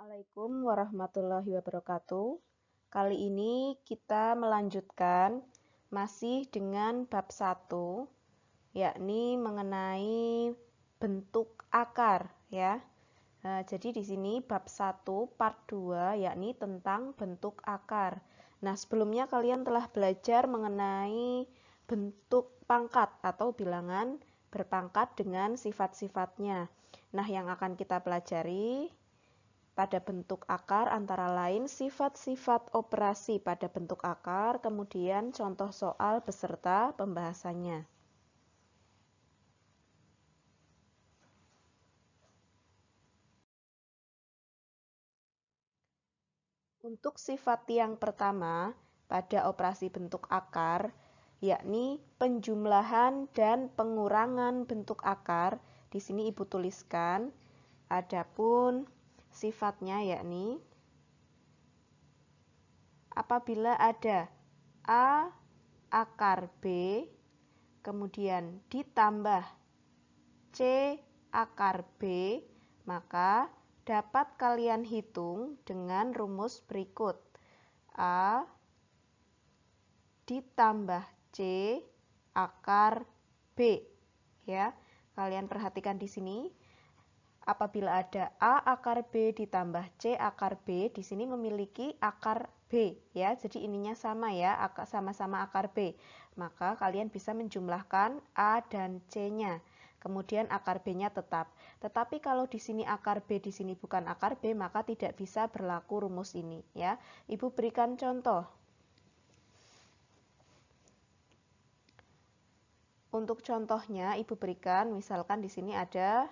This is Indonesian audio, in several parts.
Assalamualaikum warahmatullahi wabarakatuh. Kali ini kita melanjutkan masih dengan bab 1, yakni mengenai bentuk akar ya. Jadi di sini bab 1 part 2 yakni tentang bentuk akar. Nah, sebelumnya kalian telah belajar mengenai bentuk pangkat atau bilangan berpangkat dengan sifat-sifatnya. Nah, yang akan kita pelajari pada bentuk akar antara lain sifat-sifat operasi pada bentuk akar, kemudian contoh soal beserta pembahasannya. Untuk sifat yang pertama pada operasi bentuk akar, yakni penjumlahan dan pengurangan bentuk akar, di sini Ibu tuliskan, adapun sifatnya yakni apabila ada A akar B, kemudian ditambah C akar B, maka dapat kalian hitung dengan rumus berikut. A ditambah C akar B. Ya, kalian perhatikan di sini. Apabila ada A akar B ditambah C akar B, di sini memiliki akar B ya. Jadi ininya sama ya, sama-sama akar B. Maka kalian bisa menjumlahkan A dan C-nya. Kemudian akar B-nya tetap. Tetapi kalau di sini akar B, di sini bukan akar B, maka tidak bisa berlaku rumus ini ya. Ibu berikan contoh. Untuk contohnya Ibu berikan, misalkan di sini ada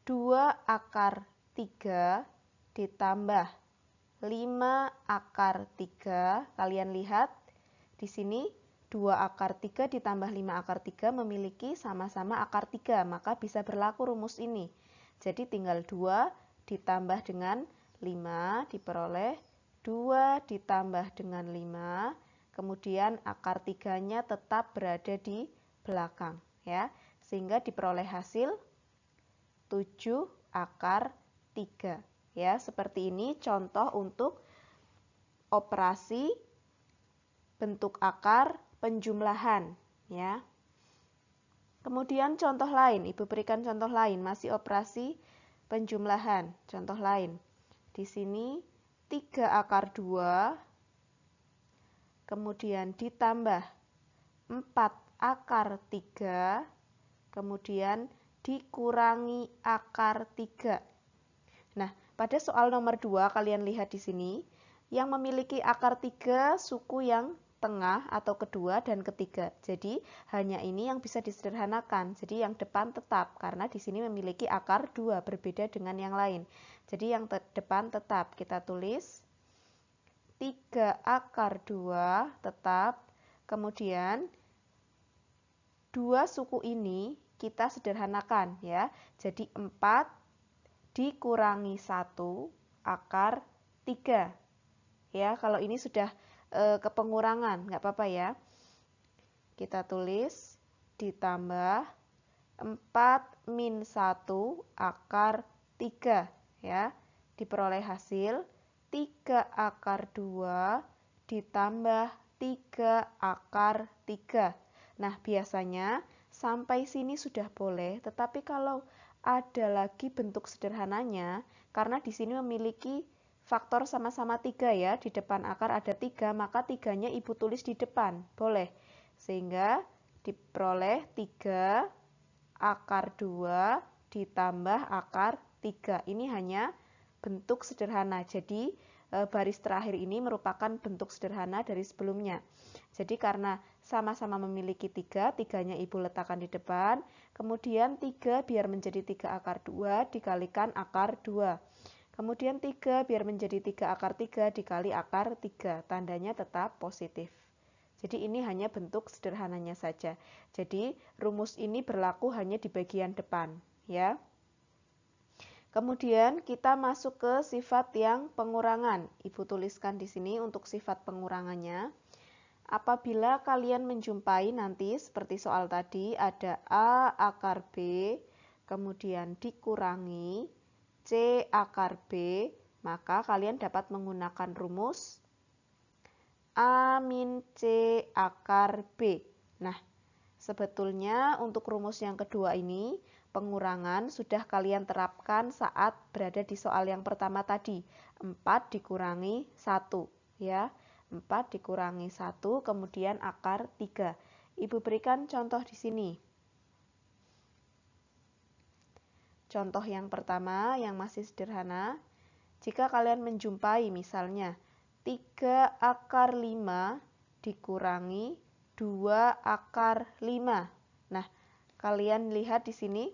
2 akar 3 ditambah 5 akar 3. Kalian lihat di sini 2 akar 3 ditambah 5 akar 3 memiliki sama-sama akar 3, maka bisa berlaku rumus ini. Jadi tinggal 2 ditambah dengan 5 diperoleh 2 ditambah dengan 5, kemudian akar 3-nya tetap berada di belakang ya, sehingga diperoleh hasil 7 akar 3 ya. Seperti ini contoh untuk operasi bentuk akar penjumlahan ya. Kemudian contoh lain, Ibu berikan contoh lain, masih operasi penjumlahan. Contoh lain. Di sini 3 akar 2 kemudian ditambah 4 akar 3 kemudian dikurangi akar 3. Nah, pada soal nomor 2 kalian lihat di sini, yang memiliki akar 3 suku yang tengah atau kedua dan ketiga. Jadi, hanya ini yang bisa disederhanakan. Jadi, yang depan tetap, karena di sini memiliki akar 2, berbeda dengan yang lain. Jadi, yang depan tetap. Kita tulis 3 akar 2 tetap, kemudian 2 suku ini kita sederhanakan ya. Jadi 4 dikurangi 1 akar 3. Ya, kalau ini sudah kepengurangan, nggak apa-apa ya. Kita tulis ditambah 4 min 1 akar 3 ya. Diperoleh hasil 3 akar 2 ditambah 3 akar 3. Nah, biasanya sampai sini sudah boleh, tetapi kalau ada lagi bentuk sederhananya, karena di sini memiliki faktor sama-sama 3 ya, di depan akar ada 3, maka 3-nya Ibu tulis di depan, boleh. Sehingga diperoleh 3 akar 2 ditambah akar 3. Ini hanya bentuk sederhana, jadi baris terakhir ini merupakan bentuk sederhana dari sebelumnya. Jadi karena sama-sama memiliki 3, 3-nya Ibu letakkan di depan, kemudian 3 biar menjadi 3 akar 2 dikalikan akar 2. Kemudian 3 biar menjadi 3 akar 3 dikali akar 3, tandanya tetap positif. Jadi ini hanya bentuk sederhananya saja. Jadi rumus ini berlaku hanya di bagian depan, ya. Kemudian kita masuk ke sifat yang pengurangan. Ibu tuliskan di sini untuk sifat pengurangannya. Apabila kalian menjumpai nanti seperti soal tadi ada A akar B, kemudian dikurangi C akar B, maka kalian dapat menggunakan rumus A min C akar B. Nah, sebetulnya untuk rumus yang kedua ini, pengurangan sudah kalian terapkan saat berada di soal yang pertama tadi. 4 dikurangi 1, ya. 4 dikurangi 1, kemudian akar 3. Ibu berikan contoh di sini. Contoh yang pertama yang masih sederhana, jika kalian menjumpai misalnya 3 akar 5 dikurangi 2 akar 5. Nah, kalian lihat di sini,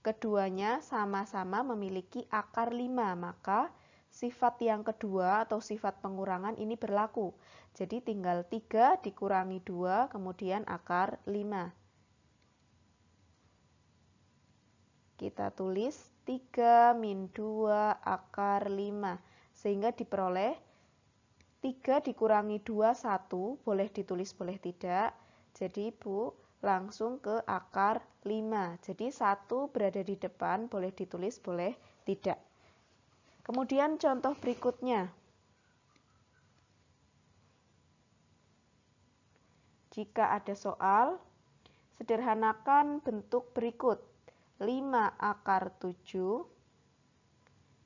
keduanya sama-sama memiliki akar 5, maka sifat yang kedua atau sifat pengurangan ini berlaku. Jadi tinggal 3 dikurangi 2, kemudian akar 5. Kita tulis 3 min 2 akar 5. Sehingga diperoleh 3 dikurangi 2, 1. Boleh ditulis, boleh tidak. Jadi Ibu langsung ke akar 5. Jadi 1 berada di depan, boleh ditulis, boleh tidak. Kemudian contoh berikutnya. Jika ada soal, sederhanakan bentuk berikut. 5 akar 7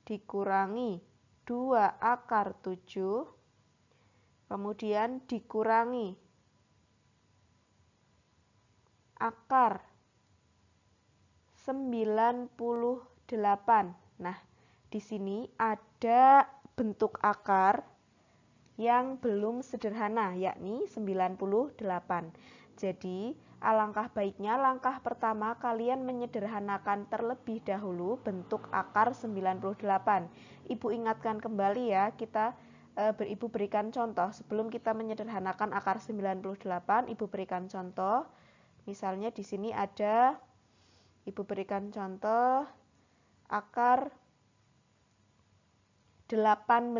dikurangi 2 akar 7, kemudian dikurangi akar 98. Nah, di sini ada bentuk akar yang belum sederhana, yakni 98. Jadi, alangkah baiknya langkah pertama kalian menyederhanakan terlebih dahulu bentuk akar 98. Ibu ingatkan kembali ya, Ibu berikan contoh sebelum kita menyederhanakan akar 98. Ibu berikan contoh. Misalnya di sini ada, Ibu berikan contoh akar 18.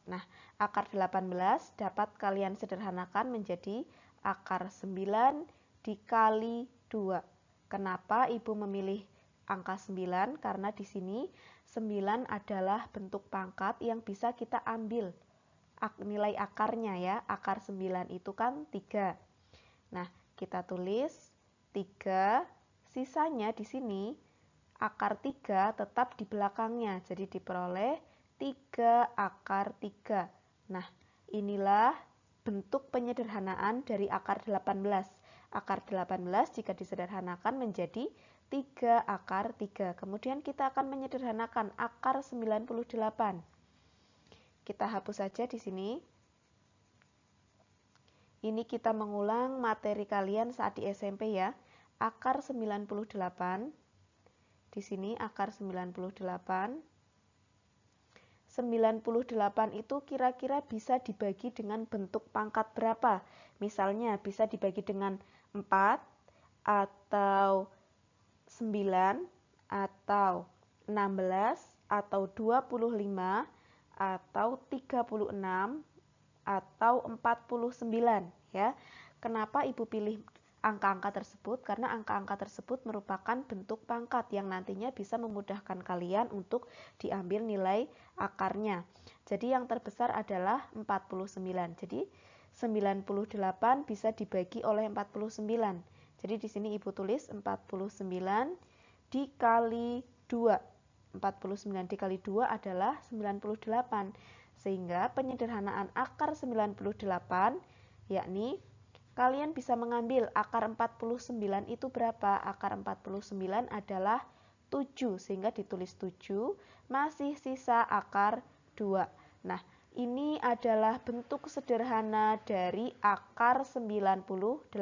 Nah, akar 18 dapat kalian sederhanakan menjadi akar 9 dikali 2. Kenapa Ibu memilih angka 9? Karena di sini 9 adalah bentuk pangkat yang bisa kita ambil nilai akarnya ya. Akar 9 itu kan 3. Nah, kita tulis 3, sisanya di sini akar 3 tetap di belakangnya. Jadi diperoleh 3 akar 3. Nah, inilah bentuk penyederhanaan dari akar 18. Akar 18 jika disederhanakan menjadi 3 akar 3. Kemudian kita akan menyederhanakan akar 98. Kita hapus saja di sini. Ini kita mengulang materi kalian saat di SMP ya. Akar 98. Di sini akar 98. 98 itu kira-kira bisa dibagi dengan bentuk pangkat berapa? Misalnya bisa dibagi dengan 4 atau 9 atau 16 atau 25 atau 36 atau 49 ya. Kenapa Ibu pilih angka-angka tersebut? Karena angka-angka tersebut merupakan bentuk pangkat yang nantinya bisa memudahkan kalian untuk diambil nilai akarnya. Jadi yang terbesar adalah 49. Jadi 98 bisa dibagi oleh 49. Jadi di sini Ibu tulis 49 dikali 2. 49 dikali 2 adalah 98. Sehingga penyederhanaan akar 98 yakni kalian bisa mengambil akar 49 itu berapa? Akar 49 adalah 7, sehingga ditulis 7, masih sisa akar 2. Nah, ini adalah bentuk sederhana dari akar 98.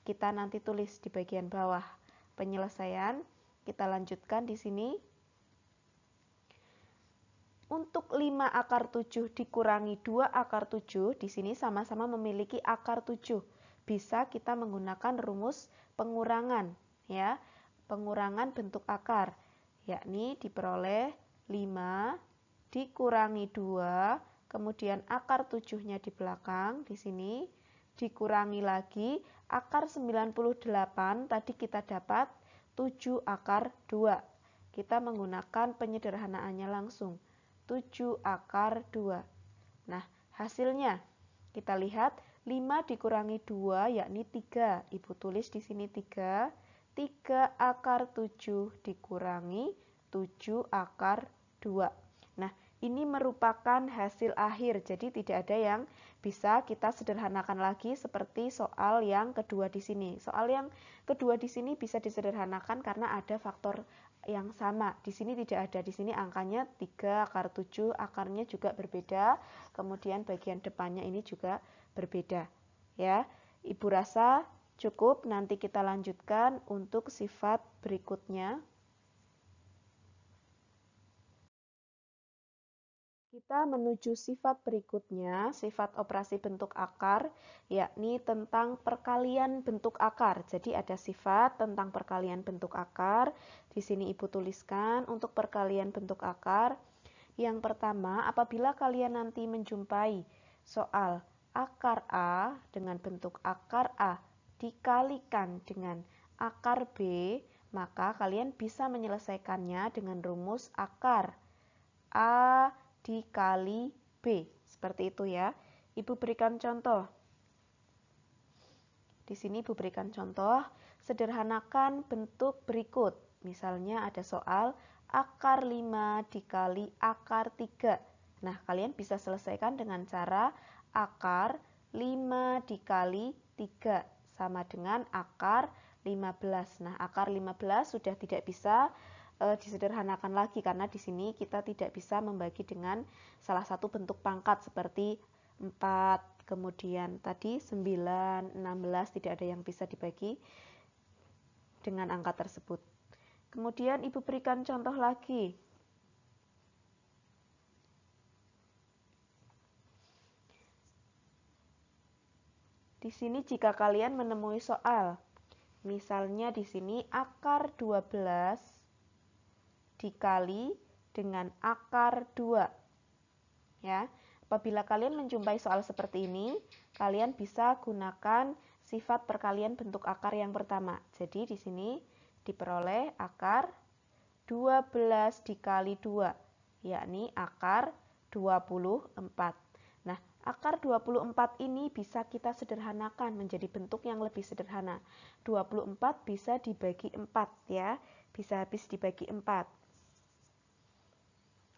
Kita nanti tulis di bagian bawah penyelesaian. Kita lanjutkan di sini. Untuk 5 akar 7 dikurangi 2 akar 7, di sini sama-sama memiliki akar 7. Bisa kita menggunakan rumus pengurangan, ya. Pengurangan bentuk akar, yakni diperoleh 5 dikurangi 2, kemudian akar 7-nya di belakang, di sini, dikurangi lagi, akar 98, tadi kita dapat 7 akar 2. kita menggunakan penyederhanaannya langsung. 7 akar 2. Nah, hasilnya kita lihat 5 dikurangi 2 yakni 3. Ibu tulis di sini 3. 3 akar 7 dikurangi 7 akar 2. Nah, ini merupakan hasil akhir, jadi tidak ada yang bisa kita sederhanakan lagi seperti soal yang kedua di sini. Soal yang kedua di sini bisa disederhanakan karena ada faktor yang sama. Di sini tidak ada, di sini angkanya 3 akar 7, akarnya juga berbeda, kemudian bagian depannya ini juga berbeda. Ya, Ibu rasa cukup, nanti kita lanjutkan untuk sifat berikutnya. Kita menuju sifat berikutnya, sifat operasi bentuk akar, yakni tentang perkalian bentuk akar. Jadi ada sifat tentang perkalian bentuk akar. Di sini Ibu tuliskan untuk perkalian bentuk akar. Yang pertama, apabila kalian nanti menjumpai soal akar A dengan bentuk akar A dikalikan dengan akar B, maka kalian bisa menyelesaikannya dengan rumus akar A dikali B. Seperti itu ya. Ibu berikan contoh. Di sini Ibu berikan contoh, sederhanakan bentuk berikut. Misalnya ada soal akar 5 dikali akar 3. Nah, kalian bisa selesaikan dengan cara akar 5 dikali 3 sama dengan akar 15. Nah, akar 15 sudah tidak bisa disederhanakan lagi karena di sini kita tidak bisa membagi dengan salah satu bentuk pangkat seperti 4, kemudian tadi 9, 16 tidak ada yang bisa dibagi dengan angka tersebut. Kemudian Ibu berikan contoh lagi. Di sini jika kalian menemui soal, misalnya di sini akar 12 dikali dengan akar 2. Ya, apabila kalian menjumpai soal seperti ini, kalian bisa gunakan sifat perkalian bentuk akar yang pertama. Jadi di sini diperoleh akar 12 dikali 2, yakni akar 24. Nah, akar 24 ini bisa kita sederhanakan menjadi bentuk yang lebih sederhana. 24 bisa dibagi 4 ya, bisa habis dibagi 4.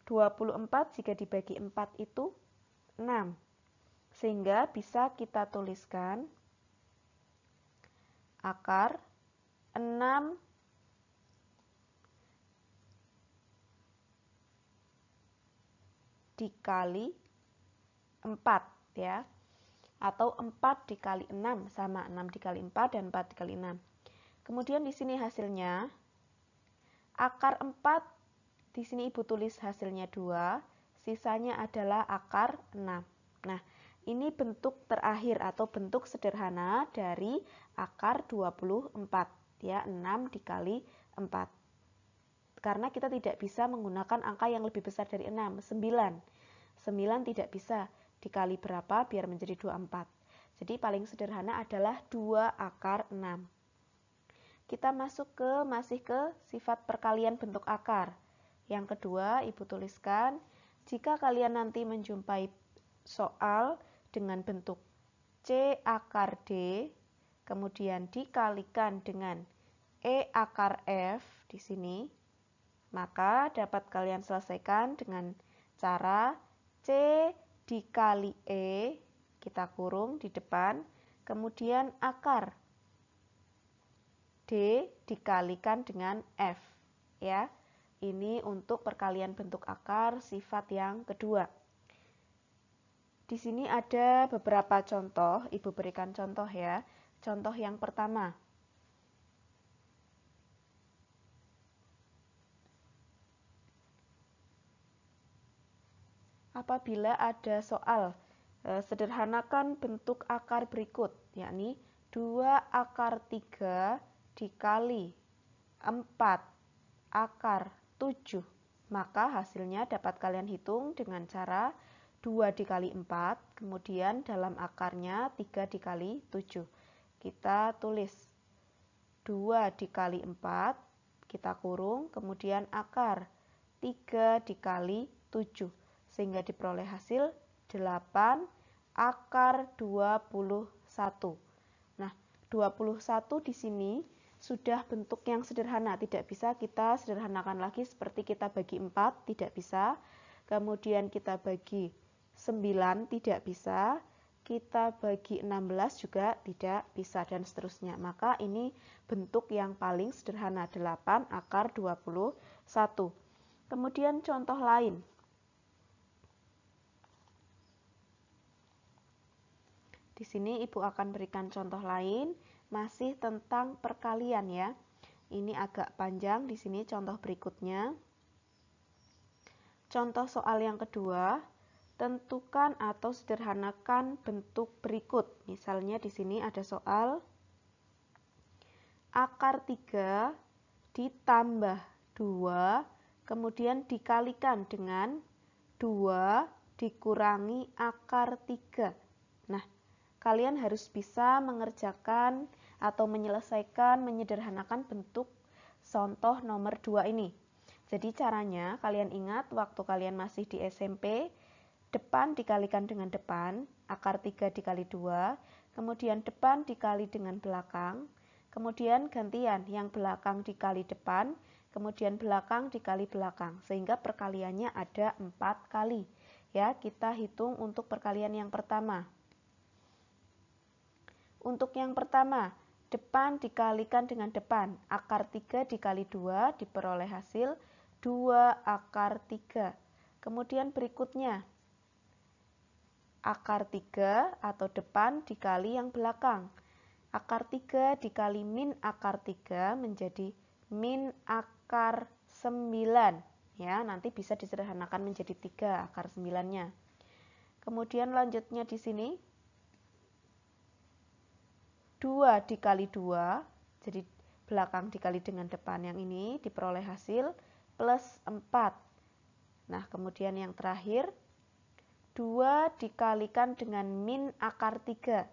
24 jika dibagi 4 itu 6. Sehingga bisa kita tuliskan akar 6 dikali 4 ya. Atau 4 dikali 6 sama 6 dikali 4 dan 4 dikali 6. Kemudian di sini hasilnya akar 4. Di sini Ibu tulis hasilnya 2, sisanya adalah akar 6. Nah, ini bentuk terakhir atau bentuk sederhana dari akar 24, ya, 6 dikali 4. Karena kita tidak bisa menggunakan angka yang lebih besar dari 6, 9. 9 tidak bisa dikali berapa biar menjadi 24. Jadi paling sederhana adalah 2 akar 6. Kita masih ke sifat perkalian bentuk akar. Yang kedua, Ibu tuliskan, jika kalian nanti menjumpai soal dengan bentuk C akar D, kemudian dikalikan dengan E akar F di sini, maka dapat kalian selesaikan dengan cara C dikali E, kita kurung di depan, kemudian akar D dikalikan dengan F, ya. Ini untuk perkalian bentuk akar sifat yang kedua. Di sini ada beberapa contoh, Ibu berikan contoh ya. Contoh yang pertama. Apabila ada soal, sederhanakan bentuk akar berikut, yakni 2 akar 3 dikali 4 akar 7, maka hasilnya dapat kalian hitung dengan cara 2 dikali 4, kemudian dalam akarnya 3 dikali 7. Kita tulis 2 dikali 4, kita kurung, kemudian akar 3 dikali 7, sehingga diperoleh hasil 8 akar 21. Nah, 21 di sini sudah bentuk yang sederhana, tidak bisa kita sederhanakan lagi seperti kita bagi 4, tidak bisa. Kemudian kita bagi 9, tidak bisa. Kita bagi 16 juga tidak bisa, dan seterusnya. Maka ini bentuk yang paling sederhana, 8 akar 21. Kemudian contoh lain. Di sini Ibu akan berikan contoh lain, masih tentang perkalian ya. Ini agak panjang di sini contoh berikutnya. Contoh soal yang kedua, tentukan atau sederhanakan bentuk berikut. Misalnya di sini ada soal akar 3 ditambah 2, kemudian dikalikan dengan 2 dikurangi akar 3. Nah, kalian harus bisa mengerjakan atau menyelesaikan, menyederhanakan bentuk contoh nomor 2 ini. Jadi caranya, kalian ingat waktu kalian masih di SMP, depan dikalikan dengan depan, akar 3 dikali 2, kemudian depan dikali dengan belakang, kemudian gantian, yang belakang dikali depan, kemudian belakang dikali belakang, sehingga perkaliannya ada 4 kali. Ya, kita hitung untuk perkalian yang pertama. Untuk yang pertama, depan dikalikan dengan depan, akar 3 dikali 2 diperoleh hasil 2 akar 3. Kemudian berikutnya, akar 3 atau depan dikali yang belakang. Akar 3 dikali min akar 3 menjadi min akar 9. Ya, nanti bisa disederhanakan menjadi 3 akar 9-nya. Kemudian lanjutnya di sini 2 dikali 2, jadi belakang dikali dengan depan yang ini diperoleh hasil plus 4. Nah, kemudian yang terakhir 2 dikalikan dengan min akar 3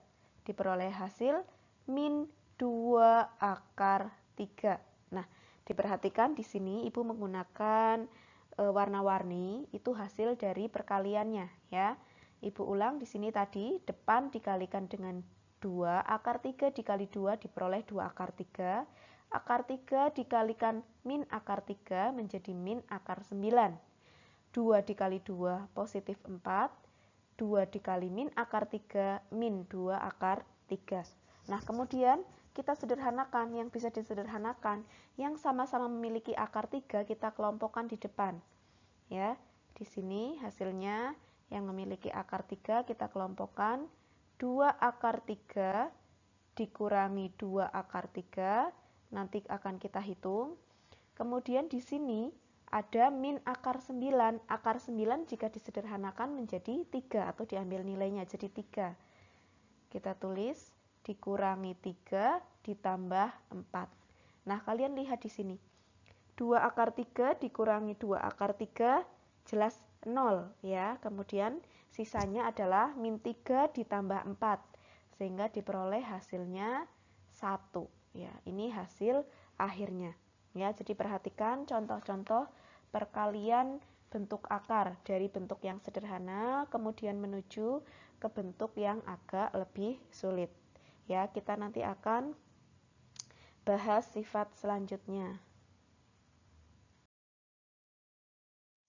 diperoleh hasil min 2 akar 3. Nah, diperhatikan di sini Ibu menggunakan warna-warni, itu hasil dari perkaliannya ya. Ibu ulang di sini tadi, depan dikalikan dengan 2, akar 3 dikali 2 diperoleh 2 akar 3. Akar 3 dikalikan min akar 3 menjadi min akar 9. 2 dikali 2 positif 4. 2 dikali min akar 3 min 2 akar 3. Nah, kemudian kita sederhanakan, yang bisa disederhanakan, yang sama-sama memiliki akar 3 kita kelompokkan di depan. Ya, di sini hasilnya yang memiliki akar 3 kita kelompokkan 2 akar 3 dikurangi 2 akar 3, nanti akan kita hitung. Kemudian di sini ada min akar 9. Akar 9 jika disederhanakan menjadi 3 atau diambil nilainya jadi 3. Kita tulis dikurangi 3 ditambah 4. Nah, kalian lihat di sini. 2 akar 3 dikurangi 2 akar 3 jelas 0 ya. Kemudian sisanya adalah min 3 ditambah 4 sehingga diperoleh hasilnya 1 ya. Ini hasil akhirnya. Ya, jadi perhatikan contoh-contoh perkalian bentuk akar dari bentuk yang sederhana kemudian menuju ke bentuk yang agak lebih sulit. Ya, kita nanti akan bahas sifat selanjutnya.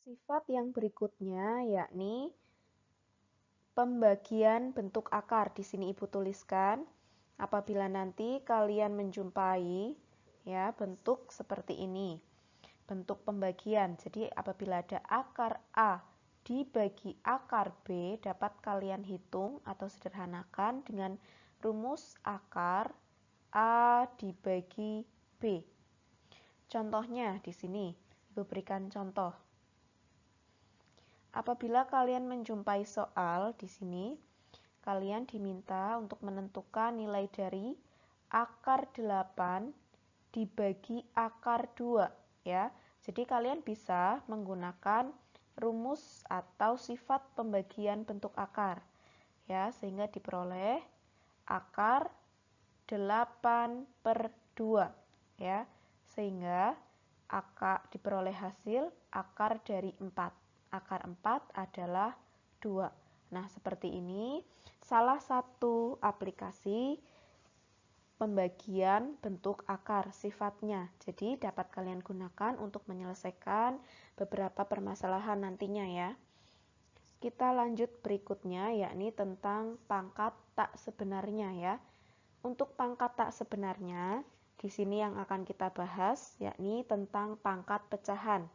Sifat yang berikutnya yakni pembagian bentuk akar. Di sini Ibu tuliskan apabila nanti kalian menjumpai ya bentuk seperti ini. Bentuk pembagian. Jadi apabila ada akar A dibagi akar B dapat kalian hitung atau sederhanakan dengan rumus akar A dibagi B. Contohnya di sini, Ibu berikan contoh. Apabila kalian menjumpai soal di sini, kalian diminta untuk menentukan nilai dari akar 8 dibagi akar 2 ya. Jadi kalian bisa menggunakan rumus atau sifat pembagian bentuk akar ya, sehingga diperoleh akar 8/2 ya, sehingga diperoleh hasil akar dari 4. Akar 4 adalah 2. Nah, seperti ini salah satu aplikasi pembagian bentuk akar sifatnya. Jadi dapat kalian gunakan untuk menyelesaikan beberapa permasalahan nantinya ya. Kita lanjut berikutnya, yakni tentang pangkat tak sebenarnya ya. Untuk pangkat tak sebenarnya, di sini yang akan kita bahas yakni tentang pangkat pecahan.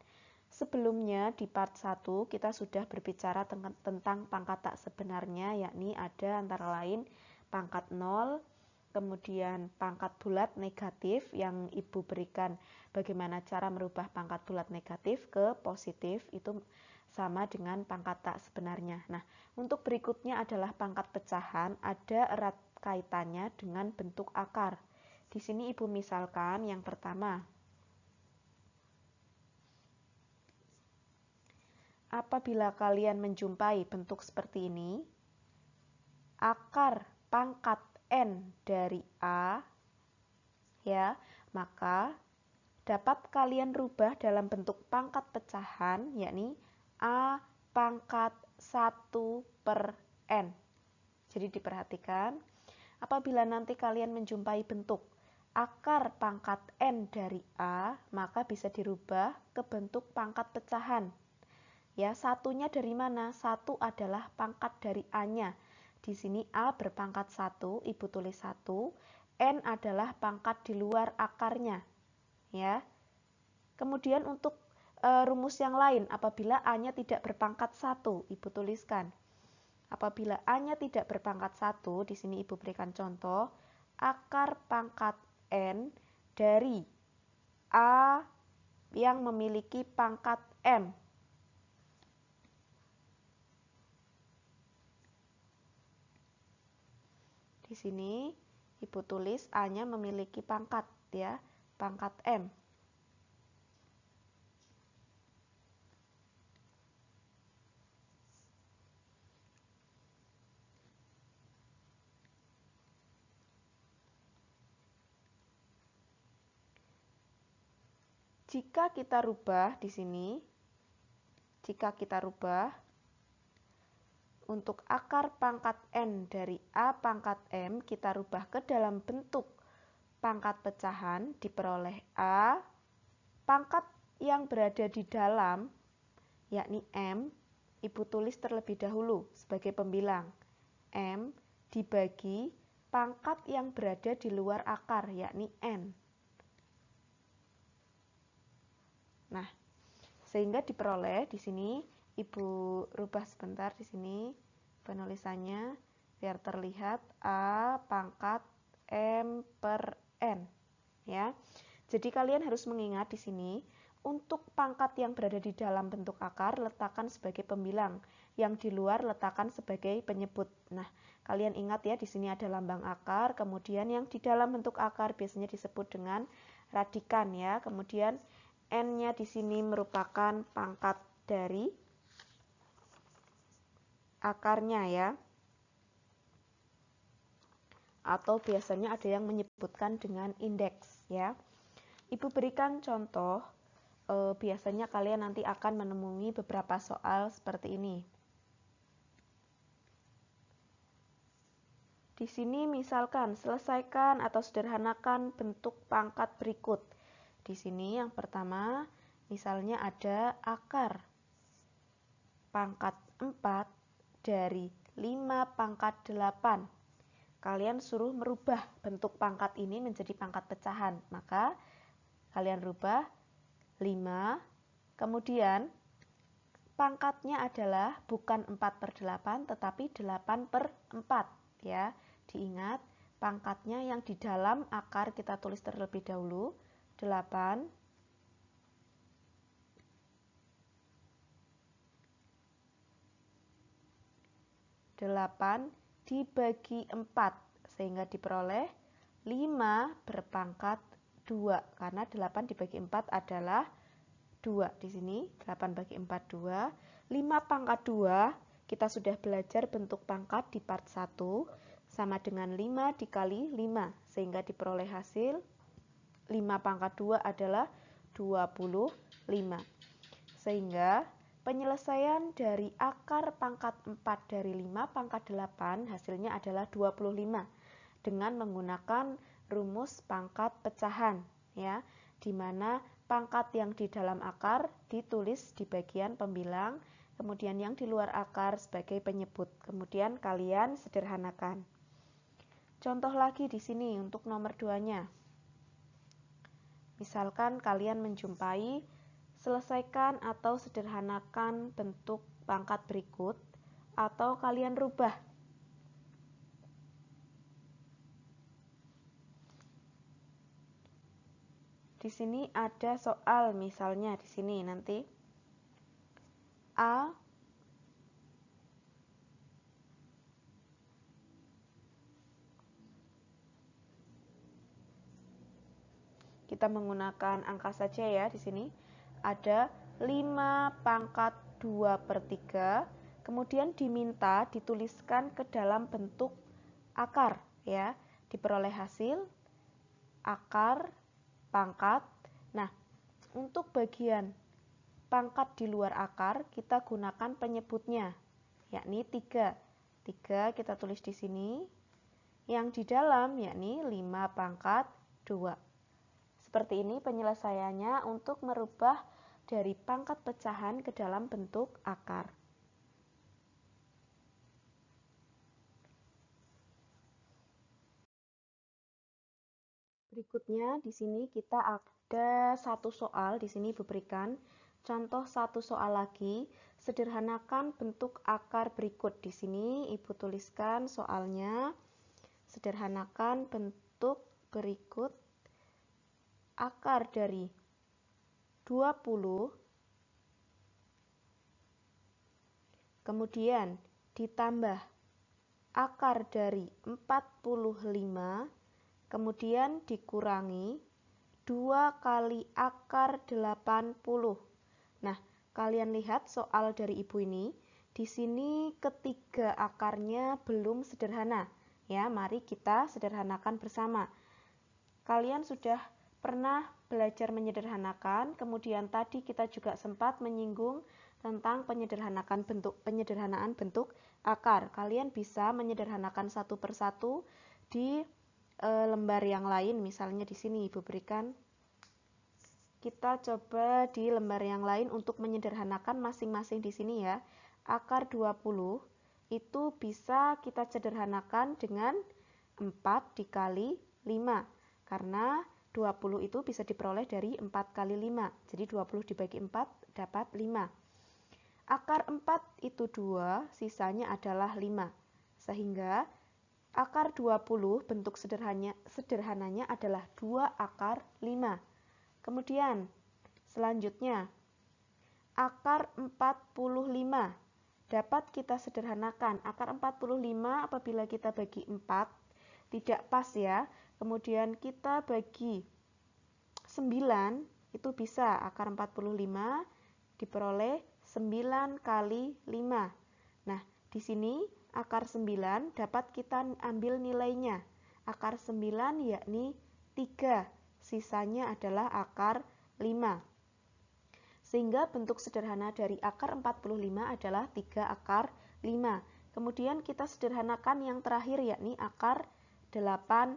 Sebelumnya di part 1 kita sudah berbicara tentang pangkat tak sebenarnya, yakni ada antara lain pangkat 0, kemudian pangkat bulat negatif yang Ibu berikan bagaimana cara merubah pangkat bulat negatif ke positif, itu sama dengan pangkat tak sebenarnya. Nah, untuk berikutnya adalah pangkat pecahan, ada erat kaitannya dengan bentuk akar. Di sini Ibu misalkan yang pertama, apabila kalian menjumpai bentuk seperti ini, akar pangkat N dari A, ya, maka dapat kalian rubah dalam bentuk pangkat pecahan, yakni A pangkat 1 per N. Jadi diperhatikan, apabila nanti kalian menjumpai bentuk akar pangkat N dari A, maka bisa dirubah ke bentuk pangkat pecahan. Ya, satunya dari mana? Satu adalah pangkat dari A-nya. Di sini A berpangkat 1, Ibu tulis 1. N adalah pangkat di luar akarnya. Ya. Kemudian untuk rumus yang lain, apabila A-nya tidak berpangkat 1, Ibu tuliskan. Apabila A-nya tidak berpangkat 1, di sini Ibu berikan contoh, akar pangkat N dari A yang memiliki pangkat M. Di sini Ibu tulis A-nya memiliki pangkat ya, pangkat M. Jika kita rubah di sini, jika kita rubah untuk akar pangkat N dari A pangkat M, kita rubah ke dalam bentuk pangkat pecahan, diperoleh A, pangkat yang berada di dalam, yakni M, Ibu tulis terlebih dahulu sebagai pembilang. M dibagi pangkat yang berada di luar akar, yakni N. Nah, sehingga diperoleh di sini, Ibu rubah sebentar di sini penulisannya biar terlihat A pangkat M per N ya. Jadi kalian harus mengingat di sini untuk pangkat yang berada di dalam bentuk akar letakkan sebagai pembilang, yang di luar letakkan sebagai penyebut. Nah, kalian ingat ya di sini ada lambang akar, kemudian yang di dalam bentuk akar biasanya disebut dengan radikan ya. Kemudian N-nya di sini merupakan pangkat dari akarnya ya. Atau biasanya ada yang menyebutkan dengan indeks ya. Ibu berikan contoh, biasanya kalian nanti akan menemui beberapa soal seperti ini. Di sini misalkan selesaikan atau sederhanakan bentuk pangkat berikut. Di sini yang pertama, misalnya ada akar pangkat 4 dari 5 pangkat 8. Kalian suruh merubah bentuk pangkat ini menjadi pangkat pecahan. Maka kalian rubah 5, kemudian pangkatnya adalah bukan 4 per 8, tetapi 8 per 4. Ya, diingat pangkatnya yang di dalam akar kita tulis terlebih dahulu. 8 dibagi 4 sehingga diperoleh 5 berpangkat 2 karena 8 dibagi 4 adalah 2. Di sini 8 bagi 4 2. 5 pangkat 2 kita sudah belajar bentuk pangkat di part 1 sama dengan 5 dikali 5 sehingga diperoleh hasil 5 pangkat 2 adalah 25. Sehingga penyelesaian dari akar pangkat 4 dari 5 pangkat 8 hasilnya adalah 25 dengan menggunakan rumus pangkat pecahan, ya, di mana pangkat yang di dalam akar ditulis di bagian pembilang, kemudian yang di luar akar sebagai penyebut. Kemudian kalian sederhanakan. Contoh lagi di sini untuk nomor 2-nya. Misalkan kalian menjumpai selesaikan atau sederhanakan bentuk pangkat berikut, atau kalian rubah. Di sini ada soal, misalnya di sini nanti A kita menggunakan angka saja ya. Di sini ada 5 pangkat 2/3, kemudian diminta dituliskan ke dalam bentuk akar, ya. Diperoleh hasil akar pangkat. Nah, untuk bagian pangkat di luar akar kita gunakan penyebutnya, yakni 3. 3 kita tulis di sini. Yang di dalam yakni 5 pangkat 2. Seperti ini penyelesaiannya untuk merubah dari pangkat pecahan ke dalam bentuk akar. Berikutnya di sini kita ada satu soal, di sini diberikan contoh satu soal lagi, sederhanakan bentuk akar berikut. Di sini Ibu tuliskan soalnya, sederhanakan bentuk berikut akar dari 20, kemudian ditambah akar dari 45, kemudian dikurangi 2 kali akar 80. Nah, kalian lihat soal dari Ibu ini, di sini ketiga akarnya belum sederhana. Ya, mari kita sederhanakan bersama. Kalian sudah pernah belajar menyederhanakan, kemudian tadi kita juga sempat menyinggung tentang penyederhanaan bentuk akar. Kalian bisa menyederhanakan satu persatu di lembar yang lain. Misalnya di sini Ibu berikan, kita coba di lembar yang lain untuk menyederhanakan masing-masing di sini ya. Akar 20 itu bisa kita sederhanakan dengan 4 dikali 5. Karena 20 itu bisa diperoleh dari 4 kali 5. Jadi 20 dibagi 4 dapat 5. Akar 4 itu 2, sisanya adalah 5. Sehingga akar 20 bentuk sederhananya adalah 2 akar 5. Kemudian selanjutnya akar 45 dapat kita sederhanakan. Akar 45 apabila kita bagi 4 tidak pas ya. Kemudian kita bagi 9 itu bisa akar 45 diperoleh 9 kali 5. Nah, di sini akar 9 dapat kita ambil nilainya. Akar 9 yakni 3, sisanya adalah akar 5. Sehingga bentuk sederhana dari akar 45 adalah 3 akar 5. Kemudian kita sederhanakan yang terakhir yakni akar 80.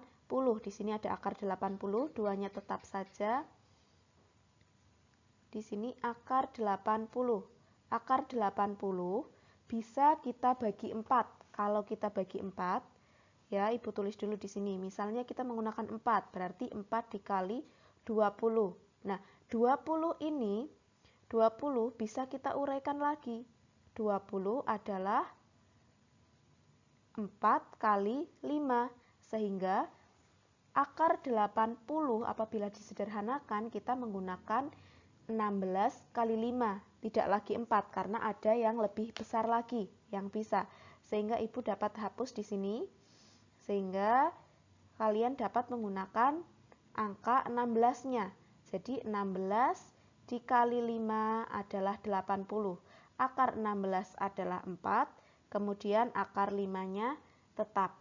Di sini ada akar 80, duanya tetap saja. Di sini akar 80. Akar 80 bisa kita bagi 4. Kalau kita bagi 4, ya Ibu tulis dulu di sini. Misalnya kita menggunakan 4, berarti 4 dikali 20. Nah, 20 ini 20 bisa kita uraikan lagi. 20 adalah 4 kali 5. Sehingga akar 80 apabila disederhanakan kita menggunakan 16 kali 5. Tidak lagi 4 karena ada yang lebih besar lagi yang bisa. Sehingga Ibu dapat hapus di sini. Sehingga kalian dapat menggunakan angka 16-nya. Jadi 16 dikali 5 adalah 80. Akar 16 adalah 4, kemudian akar 5-nya tetap.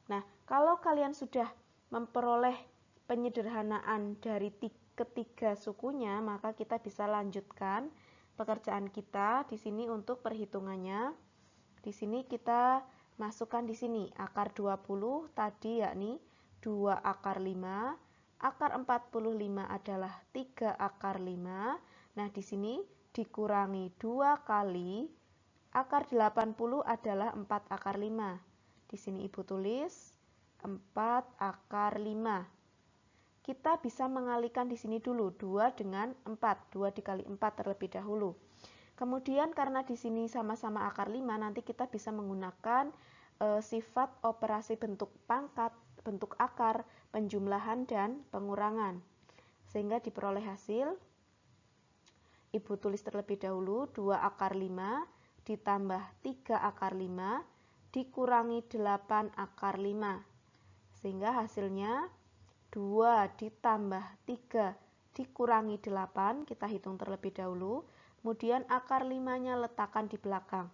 Nah, kalau kalian sudah memperoleh penyederhanaan dari ketiga sukunya, maka kita bisa lanjutkan pekerjaan kita di sini untuk perhitungannya. Di sini kita masukkan di sini akar 20 tadi yakni 2 akar 5, akar 45 adalah 3 akar 5. Nah, di sini dikurangi 2 kali akar 80 adalah 4 akar 5. Di sini Ibu tulis 4 akar 5. Kita bisa mengalihkan di sini dulu 2 dengan 4. 2 dikali 4 terlebih dahulu. Kemudian karena di sini sama-sama akar 5, nanti kita bisa menggunakan sifat operasi bentuk pangkat, bentuk akar, penjumlahan, dan pengurangan. Sehingga diperoleh hasil, Ibu tulis terlebih dahulu 2 akar 5 ditambah 3 akar 5 dikurangi 8 akar 5. Sehingga hasilnya 2 ditambah 3 dikurangi 8, kita hitung terlebih dahulu. Kemudian akar 5-nya letakkan di belakang.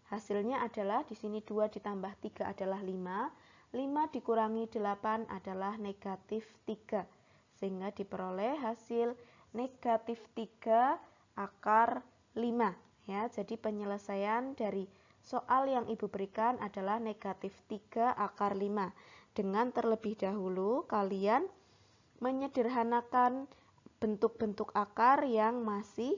Hasilnya adalah di sini 2 ditambah 3 adalah 5. 5 dikurangi 8 adalah negatif 3. Sehingga diperoleh hasil negatif 3 akar 5. Ya, jadi penyelesaian dari soal yang Ibu berikan adalah negatif 3 akar 5. Dengan terlebih dahulu kalian menyederhanakan bentuk-bentuk akar yang masih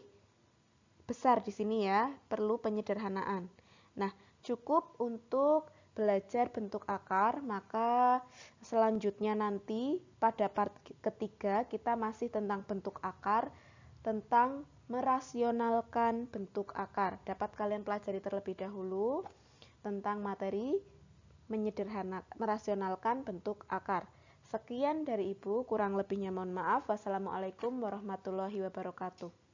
besar di sini ya, perlu penyederhanaan. Nah, cukup untuk belajar bentuk akar, maka selanjutnya nanti pada part ketiga kita masih tentang bentuk akar, tentang merasionalkan bentuk akar. Dapat kalian pelajari terlebih dahulu tentang materi merasionalkan bentuk akar. Sekian dari Ibu, kurang lebihnya mohon maaf. Wassalamualaikum warahmatullahi wabarakatuh.